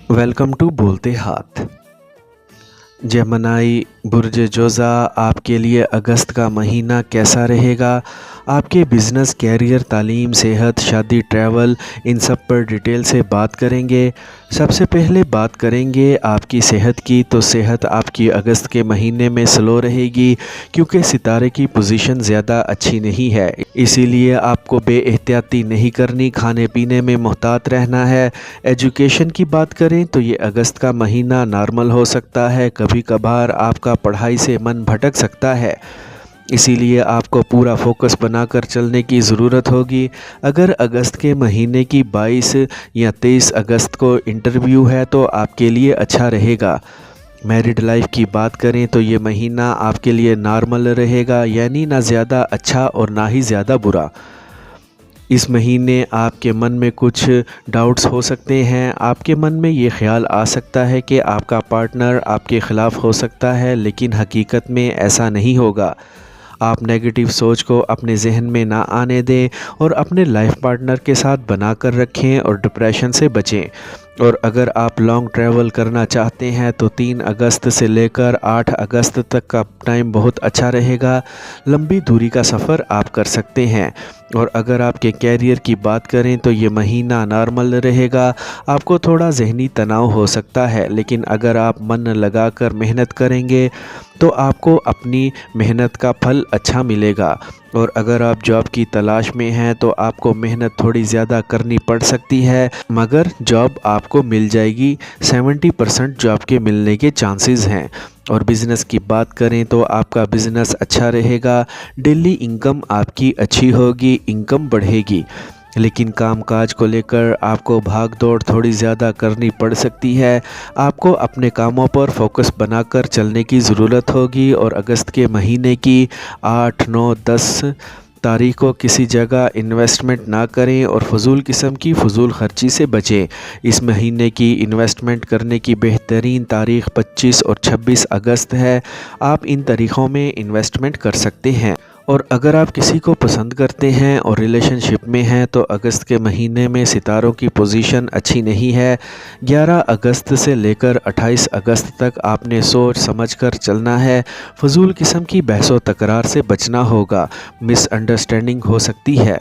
Welcome to बोलते हाथ। Gemini बुर्ज जोज़ा, आपके लिए अगस्त का महीना कैसा रहेगा? आपके बिज़नेस, कैरियर, तालीम, सेहत, शादी, ट्रैवल, इन सब पर डिटेल से बात करेंगे। सबसे पहले बात करेंगे आपकी सेहत की। तो सेहत आपकी अगस्त के महीने में स्लो रहेगी क्योंकि सितारे की पोजीशन ज़्यादा अच्छी नहीं है, इसीलिए आपको बेएहतियाती नहीं करनी, खाने पीने में मुहतात रहना है। एजुकेशन की बात करें तो ये अगस्त का महीना नॉर्मल हो सकता है, कभी कभार आपका पढ़ाई से मन भटक सकता है, इसीलिए आपको पूरा फोकस बनाकर चलने की ज़रूरत होगी। अगर अगस्त के महीने की 22 या 23 अगस्त को इंटरव्यू है तो आपके लिए अच्छा रहेगा। मैरिड लाइफ की बात करें तो ये महीना आपके लिए नॉर्मल रहेगा, यानी ना ज़्यादा अच्छा और ना ही ज़्यादा बुरा। इस महीने आपके मन में कुछ डाउट्स हो सकते हैं। आपके मन में ये ख्याल आ सकता है कि आपका पार्टनर आपके ख़िलाफ़ हो सकता है, लेकिन हकीकत में ऐसा नहीं होगा। आप नेगेटिव सोच को अपने जहन में ना आने दें और अपने लाइफ पार्टनर के साथ बना कर रखें और डिप्रेशन से बचें। और अगर आप लॉन्ग ट्रैवल करना चाहते हैं तो 3 अगस्त से लेकर 8 अगस्त तक का टाइम बहुत अच्छा रहेगा। लंबी दूरी का सफ़र आप कर सकते हैं। और अगर आपके कैरियर की बात करें तो ये महीना नॉर्मल रहेगा। आपको थोड़ा ज़हनी तनाव हो सकता है, लेकिन अगर आप मन लगाकर मेहनत करेंगे तो आपको अपनी मेहनत का फल अच्छा मिलेगा। और अगर आप जॉब की तलाश में हैं तो आपको मेहनत थोड़ी ज़्यादा करनी पड़ सकती है, मगर जॉब आपको मिल जाएगी। 70% जॉब के मिलने के चांसेस हैं। और बिज़नेस की बात करें तो आपका बिज़नेस अच्छा रहेगा। डेली इनकम आपकी अच्छी होगी, इनकम बढ़ेगी, लेकिन कामकाज को लेकर आपको भाग दौड़ थोड़ी ज़्यादा करनी पड़ सकती है। आपको अपने कामों पर फोकस बनाकर चलने की ज़रूरत होगी। और अगस्त के महीने की 8, 9, 10 तारीख को किसी जगह इन्वेस्टमेंट ना करें और फजूल किस्म की फजूल खर्ची से बचें। इस महीने की इन्वेस्टमेंट करने की बेहतरीन तारीख 25 और 26 अगस्त है। आप इन तारीख़ों में इन्वेस्टमेंट कर सकते हैं। और अगर आप किसी को पसंद करते हैं और रिलेशनशिप में हैं तो अगस्त के महीने में सितारों की पोजीशन अच्छी नहीं है। 11 अगस्त से लेकर 28 अगस्त तक आपने सोच समझ कर चलना है। फजूल किस्म की बहसो तकरार से बचना होगा, मिसअंडरस्टैंडिंग हो सकती है।